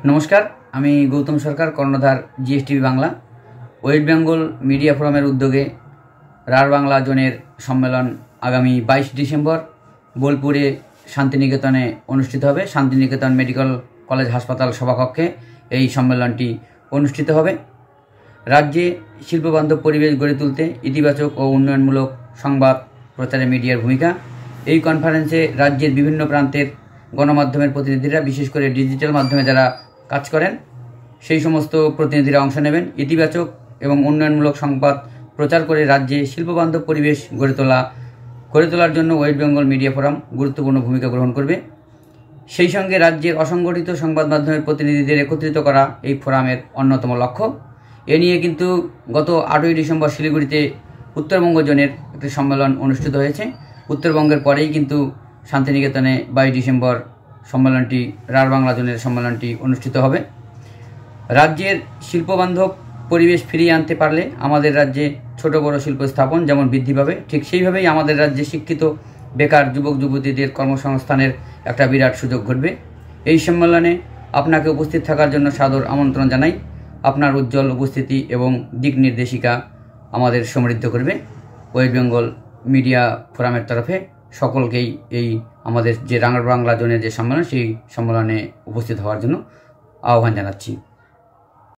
নমস্কার, আমি গৌতম সরকার, কর্ণধার জিএসটিভি বাংলা। ওয়েস্ট বেঙ্গল মিডিয়া ফোরামের উদ্যোগে রাঢ় বাংলা জোনের সম্মেলন আগামী 22 ডিসেম্বর বোলপুরে শান্তিনিকেতনে অনুষ্ঠিত হবে। শান্তিনিকেতন মেডিকেল কলেজ হাসপাতাল সভাকক্ষে এই সম্মেলনটি অনুষ্ঠিত হবে। রাজ্যে শিল্পবান্ধব পরিবেশ গড়ে তুলতে ইতিবাচক ও উন্নয়নমূলক সংবাদ প্রচারে মিডিয়ার ভূমিকা। এই কনফারেন্সে রাজ্যের বিভিন্ন প্রান্তের গণমাধ্যমের প্রতিনিধিরা, বিশেষ করে ডিজিটাল মাধ্যমে যারা কাজ করেন, সেই সমস্ত প্রতিনিধিরা অংশ নেবেন। ইতিবাচক এবং উন্নয়নমূলক সংবাদ প্রচার করে রাজ্যে শিল্পবান্ধব পরিবেশ গড়ে তোলার জন্য ওয়েস্ট বেঙ্গল মিডিয়া ফোরাম গুরুত্বপূর্ণ ভূমিকা গ্রহণ করবে। সেই সঙ্গে রাজ্যের অসংগঠিত সংবাদ মাধ্যমের প্রতিনিধিদের একত্রিত করা এই ফোরামের অন্যতম লক্ষ্য। এ নিয়ে কিন্তু গত 8ই ডিসেম্বর শিলিগুড়িতে উত্তরবঙ্গ জোনের একটি সম্মেলন অনুষ্ঠিত হয়েছে। উত্তরবঙ্গের পরেই কিন্তু শান্তিনিকেতনে 22 ডিসেম্বর সম্মেলনটি, রাঢ় বাংলা জোনের সম্মেলনটি অনুষ্ঠিত হবে। রাজ্যের শিল্পবান্ধব পরিবেশ ফিরিয়ে আনতে পারলে আমাদের রাজ্যে ছোট বড় শিল্প স্থাপন যেমন বৃদ্ধি পাবে, ঠিক সেইভাবেই আমাদের রাজ্যে শিক্ষিত বেকার যুবক যুবতীদের কর্মসংস্থানের একটা বিরাট সুযোগ ঘটবে। এই সম্মেলনে আপনাকে উপস্থিত থাকার জন্য সাদর আমন্ত্রণ জানাই। আপনার উজ্জ্বল উপস্থিতি এবং দিক নির্দেশিকা আমাদের সমৃদ্ধ করবে। ওয়েস্ট বেঙ্গল মিডিয়া ফোরামের তরফে সকলকেই এই আমাদের যে রাঢ় বাংলা জোনের যে সম্মেলন, সেই সম্মেলনে উপস্থিত হওয়ার জন্য আহ্বান জানাচ্ছি।